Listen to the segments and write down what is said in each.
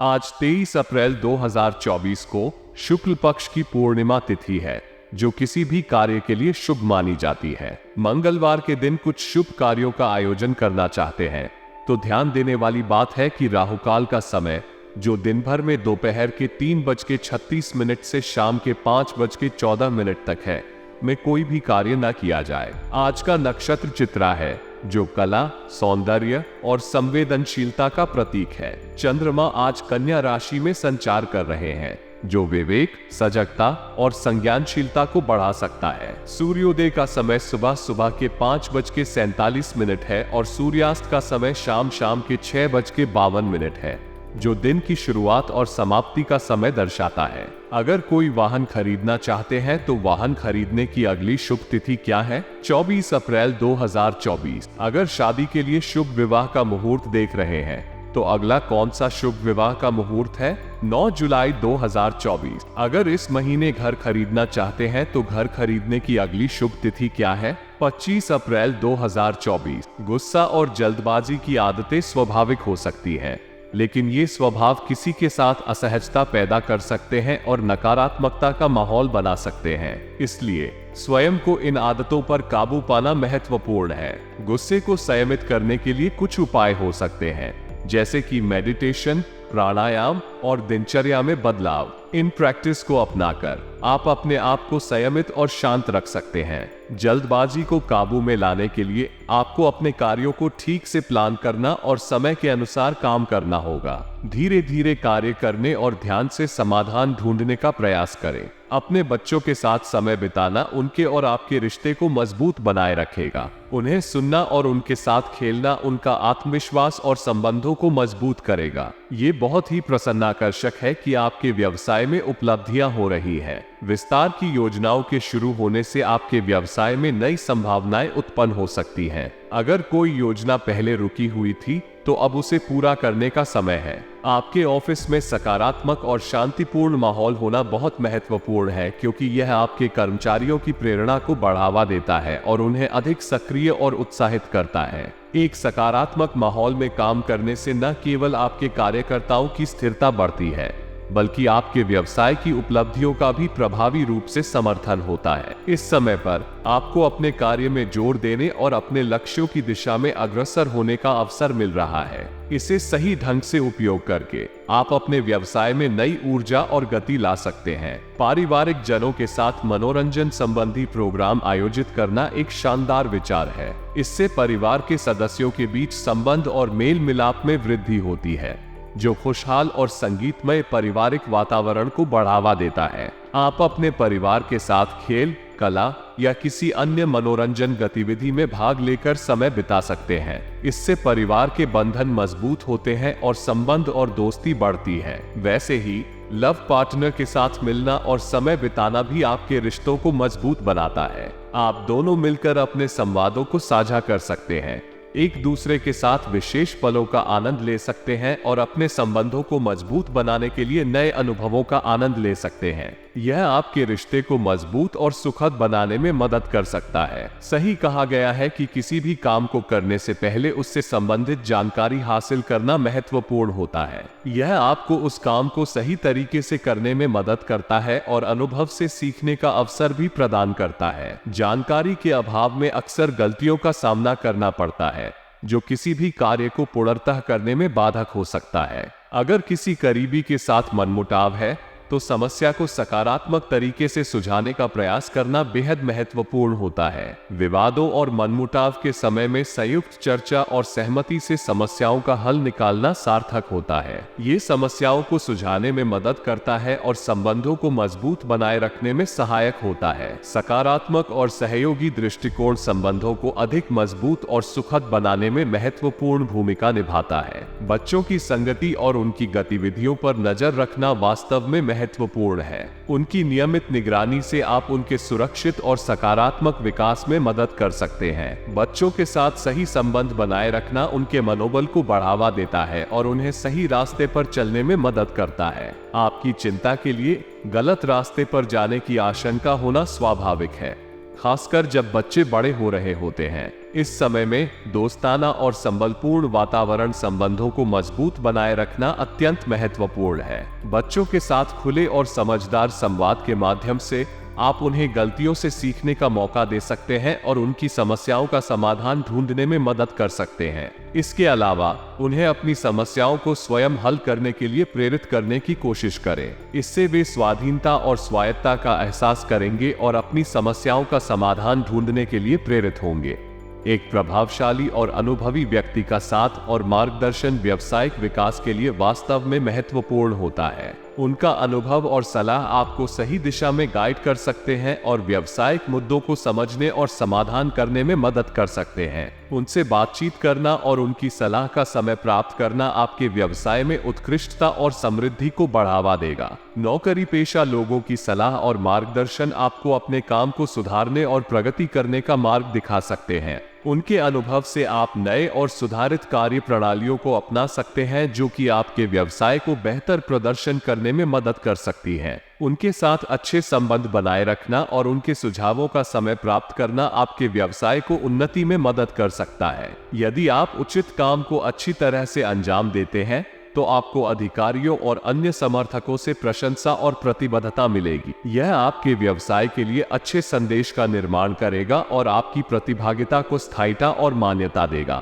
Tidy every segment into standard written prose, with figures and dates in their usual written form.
आज 23 अप्रैल 2024 को शुक्ल पक्ष की पूर्णिमा तिथि है, जो किसी भी कार्य के लिए शुभ मानी जाती है। मंगलवार के दिन कुछ शुभ कार्यों का आयोजन करना चाहते हैं तो ध्यान देने वाली बात है कि राहुकाल का समय, जो दिन भर में दोपहर के 3:36 से शाम के 5:14 तक है, में कोई भी कार्य न किया जाए। आज का नक्षत्र चित्रा है, जो कला, सौंदर्य और संवेदनशीलता का प्रतीक है। चंद्रमा आज कन्या राशि में संचार कर रहे हैं, जो विवेक, सजगता और संज्ञानशीलता को बढ़ा सकता है। सूर्योदय का समय सुबह के 5:47 है और सूर्यास्त का समय शाम के 6:52 है, जो दिन की शुरुआत और समाप्ति का समय दर्शाता है। अगर कोई वाहन खरीदना चाहते हैं तो वाहन खरीदने की अगली शुभ तिथि क्या है? 24 अप्रैल 2024। अगर शादी के लिए शुभ विवाह का मुहूर्त देख रहे हैं तो अगला कौन सा शुभ विवाह का मुहूर्त है? 9 जुलाई 2024। अगर इस महीने घर खरीदना चाहते हैं तो घर खरीदने की अगली शुभ तिथि क्या है? 25 अप्रैल 2024। गुस्सा और जल्दबाजी की आदतें स्वाभाविक हो सकती हैं, लेकिन ये स्वभाव किसी के साथ असहजता पैदा कर सकते हैं और नकारात्मकता का माहौल बना सकते हैं। इसलिए स्वयं को इन आदतों पर काबू पाना महत्वपूर्ण है। गुस्से को संयमित करने के लिए कुछ उपाय हो सकते हैं, जैसे कि मेडिटेशन, प्राणायाम और दिनचर्या में बदलाव। इन प्रैक्टिस को अपनाकर आप अपने आप को संयमित और शांत रख सकते हैं। जल्दबाजी को काबू में लाने के लिए आपको अपने कार्यों को ठीक से प्लान करना और समय के अनुसार काम करना होगा। धीरे धीरे कार्य करने और ध्यान से समाधान ढूंढने का प्रयास करें। अपने बच्चों के साथ समय बिताना उनके और आपके रिश्ते को मजबूत बनाए रखेगा। उन्हें सुनना और उनके साथ खेलना उनका आत्मविश्वास और संबंधों को मजबूत करेगा। ये बहुत ही प्रसन्नाकर्षक है कि आपके व्यवसाय में उपलब्धियां हो रही हैं। विस्तार की योजनाओं के शुरू होने से आपके व्यवसाय में नई संभावनाएं उत्पन्न हो सकती हैं। अगर कोई योजना पहले रुकी हुई थी तो अब उसे पूरा करने का समय है। आपके ऑफिस में सकारात्मक और शांतिपूर्ण माहौल होना बहुत महत्वपूर्ण है, क्योंकि यह आपके कर्मचारियों की प्रेरणा को बढ़ावा देता है और उन्हें अधिक सक्रिय और उत्साहित करता है। एक सकारात्मक माहौल में काम करने से न केवल आपके कार्यकर्ताओं की स्थिरता बढ़ती है, बल्कि आपके व्यवसाय की उपलब्धियों का भी प्रभावी रूप से समर्थन होता है। इस समय पर आपको अपने कार्य में जोर देने और अपने लक्ष्यों की दिशा में अग्रसर होने का अवसर मिल रहा है। इसे सही ढंग से उपयोग करके आप अपने व्यवसाय में नई ऊर्जा और गति ला सकते हैं। पारिवारिक जनों के साथ मनोरंजन संबंधी प्रोग्राम आयोजित करना एक शानदार विचार है। इससे परिवार के सदस्यों के बीच संबंध और मेल मिलाप में वृद्धि होती है, जो खुशहाल और संगीतमय पारिवारिक वातावरण को बढ़ावा देता है। आप अपने परिवार के साथ खेल, कला या किसी अन्य मनोरंजन गतिविधि में भाग लेकर समय बिता सकते हैं। इससे परिवार के बंधन मजबूत होते हैं और संबंध और दोस्ती बढ़ती है। वैसे ही लव पार्टनर के साथ मिलना और समय बिताना भी आपके रिश्तों को मजबूत बनाता है। आप दोनों मिलकर अपने संवादों को साझा कर सकते हैं, एक दूसरे के साथ विशेष पलों का आनंद ले सकते हैं और अपने संबंधों को मजबूत बनाने के लिए नए अनुभवों का आनंद ले सकते हैं। यह आपके रिश्ते को मजबूत और सुखद बनाने में मदद कर सकता है। सही कहा गया है कि किसी भी काम को करने से पहले उससे संबंधित जानकारी हासिल करना महत्वपूर्ण होता है। यह आपको उस काम को सही तरीके से करने में मदद करता है और अनुभव से सीखने का अवसर भी प्रदान करता है। जानकारी के अभाव में अक्सर गलतियों का सामना करना पड़ता है, जो किसी भी कार्य को पूर्णतः करने में बाधक हो सकता है। अगर किसी करीबी के साथ मनमुटाव है तो समस्या को सकारात्मक तरीके से सुलझाने का प्रयास करना बेहद महत्वपूर्ण होता है। विवादों और मनमुटाव के समय में संयुक्त चर्चा और सहमति से समस्याओं का हल निकालना सार्थक होता है। ये समस्याओं को सुलझाने में मदद करता है और संबंधों को मजबूत बनाए रखने में सहायक होता है। सकारात्मक और सहयोगी दृष्टिकोण संबंधों को अधिक मजबूत और सुखद बनाने में महत्वपूर्ण भूमिका निभाता है। बच्चों की संगति और उनकी गतिविधियों पर नजर रखना वास्तव में महत्वपूर्ण है। उनकी नियमित निगरानी से आप उनके सुरक्षित और सकारात्मक विकास में मदद कर सकते हैं। बच्चों के साथ सही संबंध बनाए रखना उनके मनोबल को बढ़ावा देता है और उन्हें सही रास्ते पर चलने में मदद करता है। आपकी चिंता के लिए गलत रास्ते पर जाने की आशंका होना स्वाभाविक है, खासकर जब बच्चे बड़े हो रहे होते हैं। इस समय में दोस्ताना और संबलपूर्ण वातावरण संबंधों को मजबूत बनाए रखना अत्यंत महत्वपूर्ण है। बच्चों के साथ खुले और समझदार संवाद के माध्यम से आप उन्हें गलतियों से सीखने का मौका दे सकते हैं और उनकी समस्याओं का समाधान ढूंढने में मदद कर सकते हैं। इसके अलावा उन्हें अपनी समस्याओं को स्वयं हल करने के लिए प्रेरित करने की कोशिश करें। इससे वे स्वाधीनता और स्वायत्तता का एहसास करेंगे और अपनी समस्याओं का समाधान ढूंढने के लिए प्रेरित होंगे। एक प्रभावशाली और अनुभवी व्यक्ति का साथ और मार्गदर्शन व्यावसायिक विकास के लिए वास्तव में महत्वपूर्ण होता है। उनका अनुभव और सलाह आपको सही दिशा में गाइड कर सकते हैं और व्यावसायिक मुद्दों को समझने और समाधान करने में मदद कर सकते हैं। उनसे बातचीत करना और उनकी सलाह का समय प्राप्त करना आपके व्यवसाय में उत्कृष्टता और समृद्धि को बढ़ावा देगा। नौकरी पेशा लोगों की सलाह और मार्गदर्शन आपको अपने काम को सुधारने और प्रगति करने का मार्ग दिखा सकते हैं। उनके अनुभव से आप नए और सुधारित कार्य प्रणालियों को अपना सकते हैं जो कि आपके व्यवसाय को बेहतर प्रदर्शन करने में मदद कर सकती हैं। उनके साथ अच्छे संबंध बनाए रखना और उनके सुझावों का समय प्राप्त करना आपके व्यवसाय को उन्नति में मदद कर सकता है। यदि आप उचित काम को अच्छी तरह से अंजाम देते हैं तो आपको अधिकारियों और अन्य समर्थकों से प्रशंसा और प्रतिबद्धता मिलेगी। यह आपके व्यवसाय के लिए अच्छे संदेश का निर्माण करेगा और आपकी प्रतिभागिता को स्थायिता और मान्यता देगा।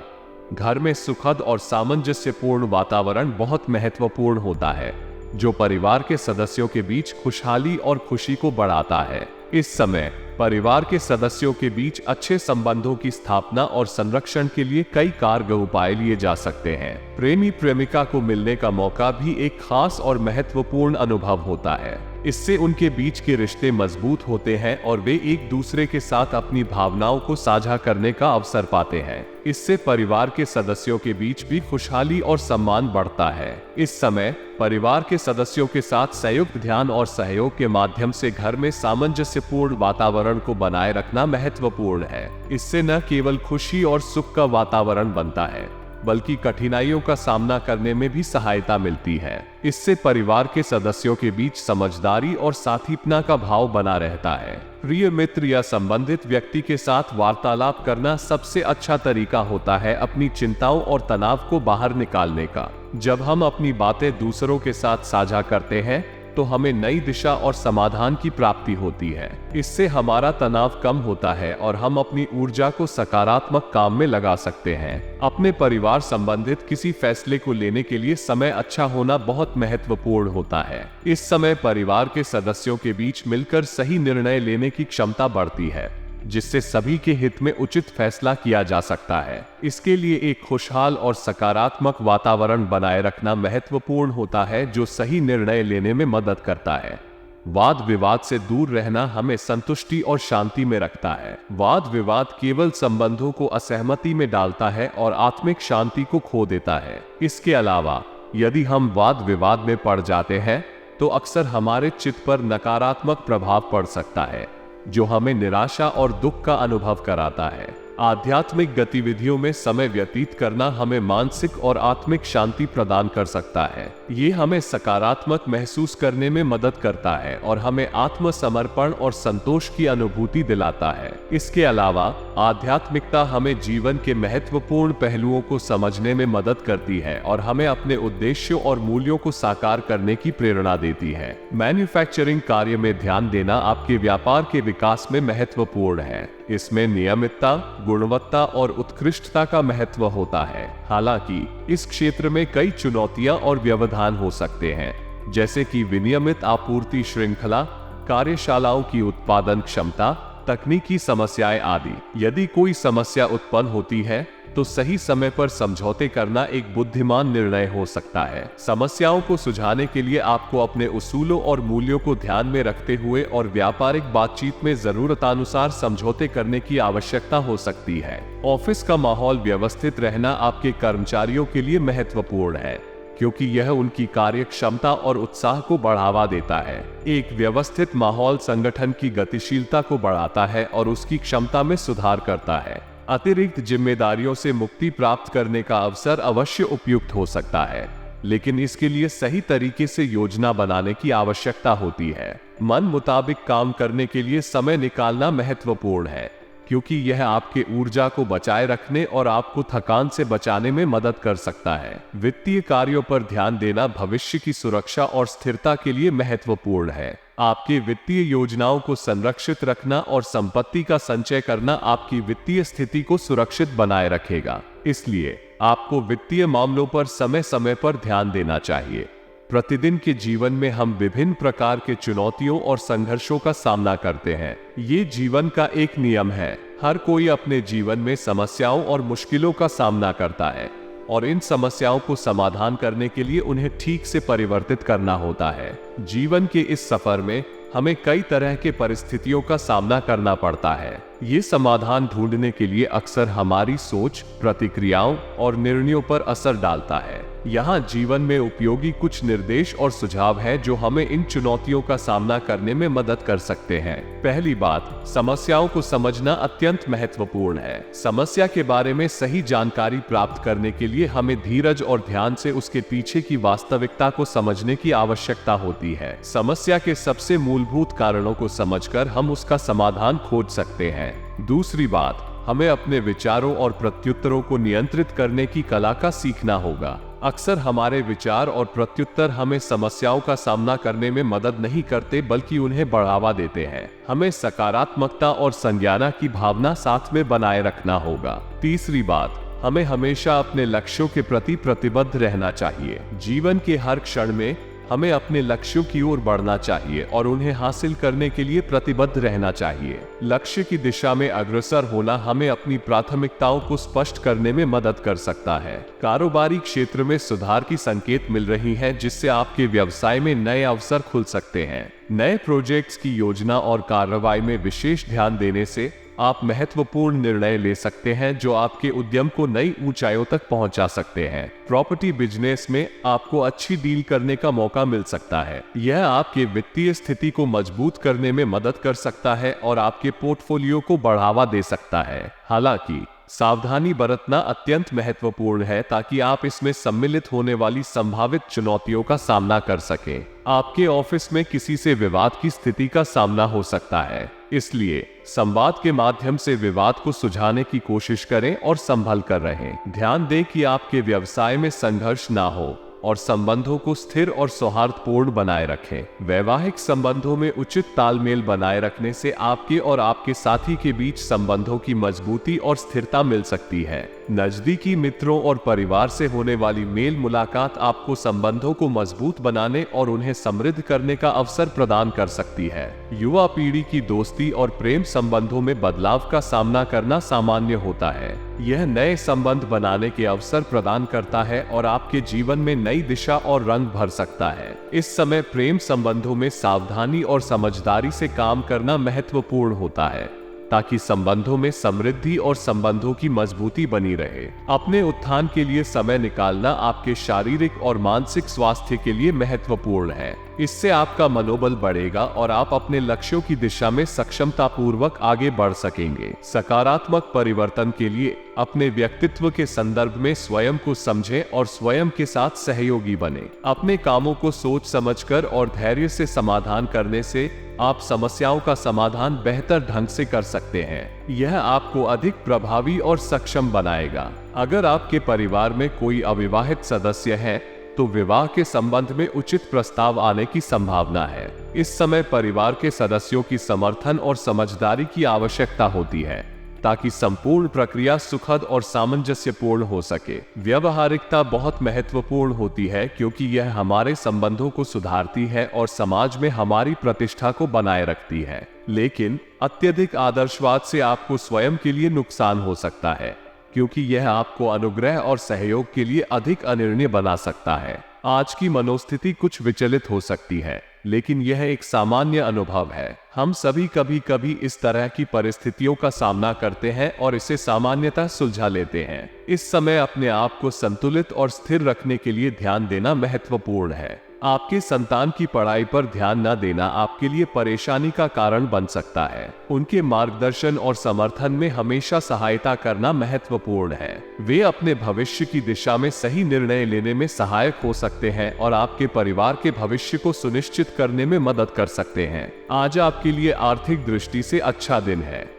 घर में सुखद और सामंजस्यपूर्ण वातावरण बहुत महत्वपूर्ण होता है, जो परिवार के सदस्यों के बीच खुशहाली और खुशी को बढ़ाता है। इस समय परिवार के सदस्यों के बीच अच्छे संबंधों की स्थापना और संरक्षण के लिए कई कारगर उपाय लिए जा सकते हैं। प्रेमी प्रेमिका को मिलने का मौका भी एक खास और महत्वपूर्ण अनुभव होता है। इससे उनके बीच के रिश्ते मजबूत होते हैं और वे एक दूसरे के साथ अपनी भावनाओं को साझा करने का अवसर पाते हैं। इससे परिवार के सदस्यों के बीच भी खुशहाली और सम्मान बढ़ता है। इस समय परिवार के सदस्यों के साथ संयुक्त ध्यान और सहयोग के माध्यम से घर में सामंजस्यपूर्ण वातावरण को बनाए रखना महत्वपूर्ण है। इससे न केवल खुशी और सुख का वातावरण बनता है, बल्कि कठिनाइयों का सामना करने में भी सहायता मिलती है। इससे परिवार के सदस्यों के बीच समझदारी और साथीपना का भाव बना रहता है। प्रिय मित्र या संबंधित व्यक्ति के साथ वार्तालाप करना सबसे अच्छा तरीका होता है अपनी चिंताओं और तनाव को बाहर निकालने का। जब हम अपनी बातें दूसरों के साथ साझा करते हैं तो हमें नई दिशा और समाधान की प्राप्ति होती है। इससे हमारा तनाव कम होता है और हम अपनी ऊर्जा को सकारात्मक काम में लगा सकते हैं। अपने परिवार संबंधित किसी फैसले को लेने के लिए समय अच्छा होना बहुत महत्वपूर्ण होता है। इस समय परिवार के सदस्यों के बीच मिलकर सही निर्णय लेने की क्षमता बढ़ती है, जिससे सभी के हित में उचित फैसला किया जा सकता है। इसके लिए एक खुशहाल और सकारात्मक वातावरण बनाए रखना महत्वपूर्ण होता है, जो सही निर्णय लेने में मदद करता है। वाद विवाद से दूर रहना हमें संतुष्टि और शांति में रखता है। वाद विवाद केवल संबंधों को असहमति में डालता है और आत्मिक शांति को खो देता है। इसके अलावा यदि हम वाद विवाद में पड़ जाते हैं तो अक्सर हमारे चित्त पर नकारात्मक प्रभाव पड़ सकता है, जो हमें निराशा और दुख का अनुभव कराता है। आध्यात्मिक गतिविधियों में समय व्यतीत करना हमें मानसिक और आत्मिक शांति प्रदान कर सकता है। ये हमें सकारात्मक महसूस करने में मदद करता है और हमें आत्मसमर्पण और संतोष की अनुभूति दिलाता है। इसके अलावा आध्यात्मिकता हमें जीवन के महत्वपूर्ण पहलुओं को समझने में मदद करती है और हमें अपने उद्देश्यों और मूल्यों को साकार करने की प्रेरणा देती है। मैन्युफैक्चरिंग कार्य में ध्यान देना आपके व्यापार के विकास में महत्वपूर्ण है। इसमें नियमितता, गुणवत्ता और उत्कृष्टता का महत्व होता है। हालांकि इस क्षेत्र में कई चुनौतियां और व्यवधान हो सकते हैं, जैसे कि विनियमित आपूर्ति श्रृंखला, कार्यशालाओं की उत्पादन क्षमता, तकनीकी समस्याएं आदि। यदि कोई समस्या उत्पन्न होती है तो सही समय पर समझौते करना एक बुद्धिमान निर्णय हो सकता है। समस्याओं को सुलझाने के लिए आपको अपने उसूलों और मूल्यों को ध्यान में रखते हुए और व्यापारिक बातचीत में जरूरतानुसार समझौते करने की आवश्यकता हो सकती है। ऑफिस का माहौल व्यवस्थित रहना आपके कर्मचारियों के लिए महत्वपूर्ण है, क्योंकि यह उनकी कार्य क्षमता और उत्साह को बढ़ावा देता है। एक व्यवस्थित माहौल संगठन की गतिशीलता को बढ़ाता है और उसकी क्षमता में सुधार करता है। अतिरिक्त जिम्मेदारियों से मुक्ति प्राप्त करने का अवसर अवश्य उपयुक्त हो सकता है। लेकिन इसके लिए सही तरीके से योजना बनाने की आवश्यकता होती है। मन मुताबिक काम करने के लिए समय निकालना महत्वपूर्ण है, क्योंकि यह आपके ऊर्जा को बचाए रखने और आपको थकान से बचाने में मदद कर सकता है। वित्तीय कार्यों पर ध्यान देना भविष्य की सुरक्षा और स्थिरता के लिए महत्वपूर्ण है। आपके वित्तीय योजनाओं को संरक्षित रखना और संपत्ति का संचय करना आपकी वित्तीय स्थिति को सुरक्षित बनाए रखेगा। इसलिए आपको वित्तीय मामलों पर समय समय पर ध्यान देना चाहिए। प्रतिदिन के जीवन में हम विभिन्न प्रकार के चुनौतियों और संघर्षों का सामना करते हैं। ये जीवन का एक नियम है। हर कोई अपने जीवन में समस्याओं और मुश्किलों का सामना करता है और इन समस्याओं को समाधान करने के लिए उन्हें ठीक से परिवर्तित करना होता है। जीवन के इस सफर में हमें कई तरह के परिस्थितियों का सामना करना पड़ता है। ये समाधान ढूंढने के लिए अक्सर हमारी सोच, प्रतिक्रियाओं और निर्णयों पर असर डालता है। यहाँ जीवन में उपयोगी कुछ निर्देश और सुझाव हैं जो हमें इन चुनौतियों का सामना करने में मदद कर सकते हैं। पहली बात, समस्याओं को समझना अत्यंत महत्वपूर्ण है। समस्या के बारे में सही जानकारी प्राप्त करने के लिए हमें धीरज और ध्यान से उसके पीछे की वास्तविकता को समझने की आवश्यकता होती है। समस्या के सबसे मूलभूत कारणों को समझकर हम उसका समाधान खोज सकते हैं। दूसरी बात, हमें अपने विचारों और प्रत्युत्तरों को नियंत्रित करने की कला का सीखना होगा। अक्सर हमारे विचार और प्रत्युत्तर हमें समस्याओं का सामना करने में मदद नहीं करते, बल्कि उन्हें बढ़ावा देते हैं। हमें सकारात्मकता और संज्ञाना की भावना साथ में बनाए रखना होगा। तीसरी बात, हमें हमेशा अपने लक्ष्यों के प्रति प्रतिबद्ध रहना चाहिए। जीवन के हर क्षण में हमें अपने लक्ष्यों की ओर बढ़ना चाहिए और उन्हें हासिल करने के लिए प्रतिबद्ध रहना चाहिए। लक्ष्य की दिशा में अग्रसर होना हमें अपनी प्राथमिकताओं को स्पष्ट करने में मदद कर सकता है। कारोबारी क्षेत्र में सुधार की संकेत मिल रही हैं, जिससे आपके व्यवसाय में नए अवसर खुल सकते हैं। नए प्रोजेक्ट्स की योजना और कार्रवाई में विशेष ध्यान देने से आप महत्वपूर्ण निर्णय ले सकते हैं जो आपके उद्यम को नई ऊंचाइयों तक पहुंचा सकते हैं। प्रॉपर्टी बिजनेस में आपको अच्छी डील करने का मौका मिल सकता है। यह आपके वित्तीय स्थिति को मजबूत करने में मदद कर सकता है और आपके पोर्टफोलियो को बढ़ावा दे सकता है। हालांकि सावधानी बरतना अत्यंत महत्वपूर्ण है ताकि आप इसमें सम्मिलित होने वाली संभावित चुनौतियों का सामना कर सकें। आपके ऑफिस में किसी से विवाद की स्थिति का सामना हो सकता है, इसलिए संवाद के माध्यम से विवाद को सुलझाने की कोशिश करें और संभल कर रहें। ध्यान दें कि आपके व्यवसाय में संघर्ष ना हो और संबंधों को स्थिर और सौहार्दपूर्ण बनाए रखें। वैवाहिक संबंधों में उचित तालमेल बनाए रखने से आपके और आपके साथी के बीच संबंधों की मजबूती और स्थिरता मिल सकती है। नजदीकी मित्रों और परिवार से होने वाली मेल मुलाकात आपको संबंधों को मजबूत बनाने और उन्हें समृद्ध करने का अवसर प्रदान कर सकती है। युवा पीढ़ी की दोस्ती और प्रेम संबंधों में बदलाव का सामना करना सामान्य होता है। यह नए संबंध बनाने के अवसर प्रदान करता है और आपके जीवन में नई दिशा और रंग भर सकता है। इस समय प्रेम संबंधों में सावधानी और समझदारी से काम करना महत्वपूर्ण होता है ताकि संबंधों में समृद्धि और संबंधों की मजबूती बनी रहे। अपने उत्थान के लिए समय निकालना आपके शारीरिक और मानसिक स्वास्थ्य के लिए महत्वपूर्ण है। इससे आपका मनोबल बढ़ेगा और आप अपने लक्ष्यों की दिशा में सक्षमतापूर्वक आगे बढ़ सकेंगे। सकारात्मक परिवर्तन के लिए अपने व्यक्तित्व के संदर्भ में स्वयं को समझें और स्वयं के साथ सहयोगी बने। अपने कामों को सोच समझकर और धैर्य से समाधान करने से आप समस्याओं का समाधान बेहतर ढंग से कर सकते हैं। यह आपको अधिक प्रभावी और सक्षम बनाएगा। अगर आपके परिवार में कोई अविवाहित सदस्य है तो विवाह के संबंध में उचित प्रस्ताव आने की संभावना है। इस समय परिवार के सदस्यों की समर्थन और समझदारी की आवश्यकता होती है ताकि संपूर्ण प्रक्रिया सुखद और सामंजस्यपूर्ण हो सके। व्यवहारिकता बहुत महत्वपूर्ण होती है क्योंकि यह हमारे संबंधों को सुधारती है और समाज में हमारी प्रतिष्ठा को बनाए रखती है। लेकिन अत्यधिक आदर्शवाद से आपको स्वयं के लिए नुकसान हो सकता है क्योंकि यह आपको अनुग्रह और सहयोग के लिए अधिक अनिर्णय बना सकता है। आज की मनोस्थिति कुछ विचलित हो सकती है, लेकिन यह एक सामान्य अनुभव है। हम सभी कभी कभी इस तरह की परिस्थितियों का सामना करते हैं और इसे सामान्यतः सुलझा लेते हैं। इस समय अपने आप को संतुलित और स्थिर रखने के लिए ध्यान देना महत्वपूर्ण है। आपके संतान की पढ़ाई पर ध्यान न देना आपके लिए परेशानी का कारण बन सकता है। उनके मार्गदर्शन और समर्थन में हमेशा सहायता करना महत्वपूर्ण है। वे अपने भविष्य की दिशा में सही निर्णय लेने में सहायक हो सकते हैं और आपके परिवार के भविष्य को सुनिश्चित करने में मदद कर सकते हैं। आज आपके लिए आर्थिक दृष्टि से अच्छा दिन है।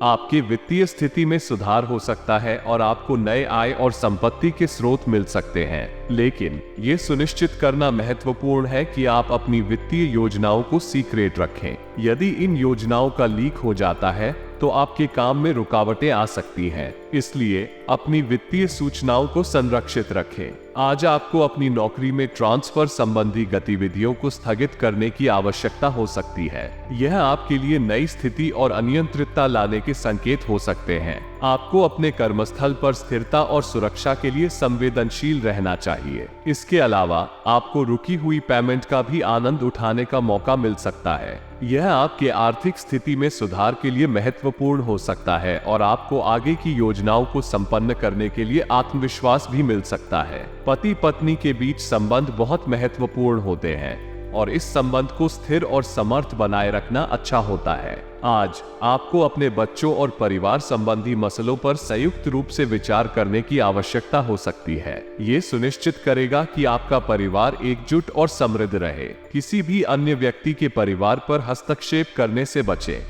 आपकी वित्तीय स्थिति में सुधार हो सकता है और आपको नए आय और संपत्ति के स्रोत मिल सकते हैं, लेकिन ये सुनिश्चित करना महत्वपूर्ण है कि आप अपनी वित्तीय योजनाओं को सीक्रेट रखें। यदि इन योजनाओं का लीक हो जाता है तो आपके काम में रुकावटें आ सकती हैं, इसलिए अपनी वित्तीय सूचनाओं को संरक्षित रखें। आज आपको अपनी नौकरी में ट्रांसफर संबंधी गतिविधियों को स्थगित करने की आवश्यकता हो सकती है। यह आपके लिए नई स्थिति और अनियंत्रितता लाने के संकेत हो सकते हैं। आपको अपने कर्मस्थल पर स्थिरता और सुरक्षा के लिए संवेदनशील रहना चाहिए। इसके अलावा आपको रुकी हुई पेमेंट का भी आनंद उठाने का मौका मिल सकता है। यह आपके आर्थिक स्थिति में सुधार के लिए महत्वपूर्ण हो सकता है और आपको आगे की योजनाओं को संपन्न करने के लिए आत्मविश्वास भी मिल सकता है। पति पत्नी के बीच संबंध बहुत महत्वपूर्ण होते हैं और इस संबंध को स्थिर और समर्थ बनाए रखना अच्छा होता है। आज आपको अपने बच्चों और परिवार संबंधी मसलों पर संयुक्त रूप से विचार करने की आवश्यकता हो सकती है। ये सुनिश्चित करेगा कि आपका परिवार एकजुट और समृद्ध रहे। किसी भी अन्य व्यक्ति के परिवार पर हस्तक्षेप करने से बचें।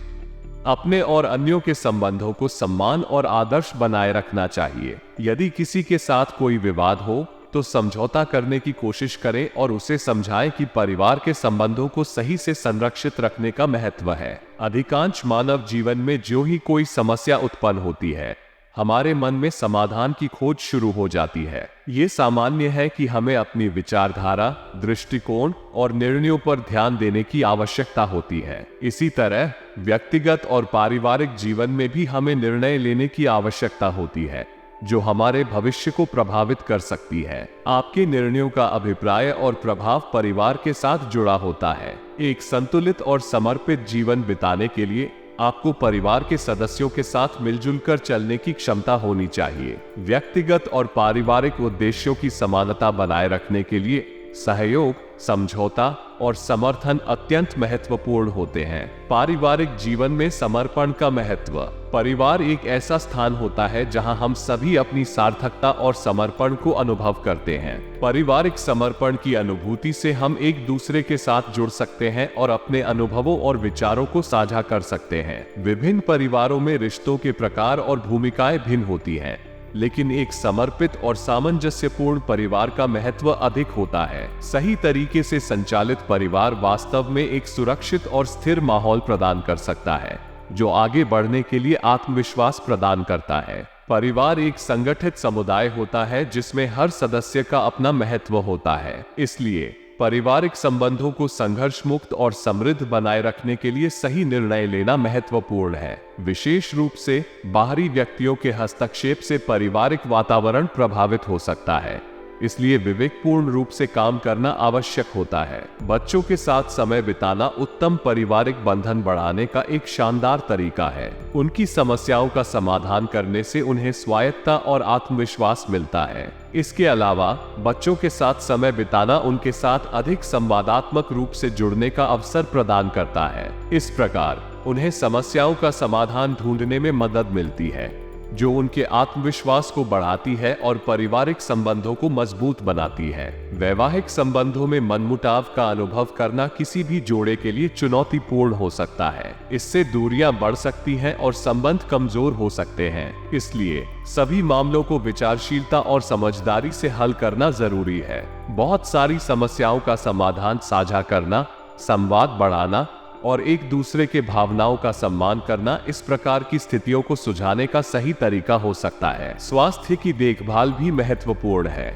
अपने और अन्यों के संबंधों को सम्मान और आदर्श बनाए रखना चाहिए। यदि किसी के साथ कोई विवाद हो तो समझौता करने की कोशिश करें और उसे समझाएं कि परिवार के संबंधों को सही से संरक्षित रखने का महत्व है। अधिकांश मानव जीवन में जो ही कोई समस्या उत्पन्न होती है, हमारे मन में समाधान की खोज शुरू हो जाती है। ये सामान्य है कि हमें अपनी विचारधारा, दृष्टिकोण और निर्णयों पर ध्यान देने की आवश्यकता होती है। इसी तरह व्यक्तिगत और पारिवारिक जीवन में भी हमें निर्णय लेने की आवश्यकता होती है जो हमारे भविष्य को प्रभावित कर सकती है। आपके निर्णयों का अभिप्राय और प्रभाव परिवार के साथ जुड़ा होता है। एक संतुलित और समर्पित जीवन बिताने के लिए आपको परिवार के सदस्यों के साथ मिलजुल कर चलने की क्षमता होनी चाहिए। व्यक्तिगत और पारिवारिक उद्देश्यों की समानता बनाए रखने के लिए सहयोग, समझौता और समर्थन अत्यंत महत्वपूर्ण होते हैं। पारिवारिक जीवन में समर्पण का महत्व। परिवार एक ऐसा स्थान होता है जहां हम सभी अपनी सार्थकता और समर्पण को अनुभव करते हैं। पारिवारिक समर्पण की अनुभूति से हम एक दूसरे के साथ जुड़ सकते हैं और अपने अनुभवों और विचारों को साझा कर सकते हैं। विभिन्न परिवारों में रिश्तों के प्रकार और भूमिकाएं भिन्न होती हैं, लेकिन एक समर्पित और सामंजस्यपूर्ण परिवार का महत्व अधिक होता है। सही तरीके से संचालित परिवार वास्तव में एक सुरक्षित और स्थिर माहौल प्रदान कर सकता है, जो आगे बढ़ने के लिए आत्मविश्वास प्रदान करता है। परिवार एक संगठित समुदाय होता है जिसमें हर सदस्य का अपना महत्व होता है। इसलिए पारिवारिक संबंधों को संघर्ष मुक्त और समृद्ध बनाए रखने के लिए सही निर्णय लेना महत्वपूर्ण है। विशेष रूप से बाहरी व्यक्तियों के हस्तक्षेप से पारिवारिक वातावरण प्रभावित हो सकता है, इसलिए विवेकपूर्ण रूप से काम करना आवश्यक होता है। बच्चों के साथ समय बिताना उत्तम पारिवारिक बंधन बढ़ाने का एक शानदार तरीका है। उनकी समस्याओं का समाधान करने से उन्हें स्वायत्तता और आत्मविश्वास मिलता है। इसके अलावा बच्चों के साथ समय बिताना उनके साथ अधिक संवादात्मक रूप से जुड़ने का अवसर प्रदान करता है। इस प्रकार उन्हें समस्याओं का समाधान ढूंढने में मदद मिलती है, जो उनके आत्मविश्वास को बढ़ाती है और पारिवारिक संबंधों को मजबूत बनाती है। वैवाहिक संबंधों में मनमुटाव का अनुभव करना किसी भी जोड़े के लिए चुनौतीपूर्ण हो सकता है। इससे दूरियां बढ़ सकती हैं और संबंध कमजोर हो सकते हैं। इसलिए सभी मामलों को विचारशीलता और समझदारी से हल करना जरूरी है। बहुत सारी समस्याओं का समाधान साझा करना, संवाद बढ़ाना और एक दूसरे के भावनाओं का सम्मान करना इस प्रकार की स्थितियों को सुलझाने का सही तरीका हो सकता है। स्वास्थ्य की देखभाल भी महत्वपूर्ण है।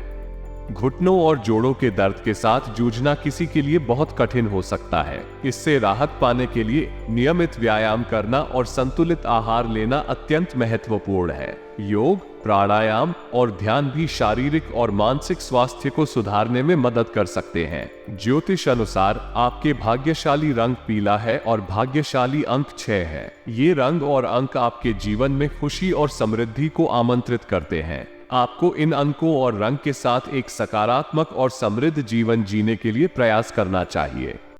घुटनों और जोड़ों के दर्द के साथ जूझना किसी के लिए बहुत कठिन हो सकता है। इससे राहत पाने के लिए नियमित व्यायाम करना और संतुलित आहार लेना अत्यंत महत्वपूर्ण है। योग, प्राणायाम और ध्यान भी शारीरिक और मानसिक स्वास्थ्य को सुधारने में मदद कर सकते हैं। ज्योतिष अनुसार आपके भाग्यशाली रंग पीला है और भाग्यशाली अंक 6 है। ये रंग और अंक आपके जीवन में खुशी और समृद्धि को आमंत्रित करते हैं। आपको इन अंकों और रंग के साथ एक सकारात्मक और समृद्ध जीवन जीने के लिए प्रयास करना चाहिए।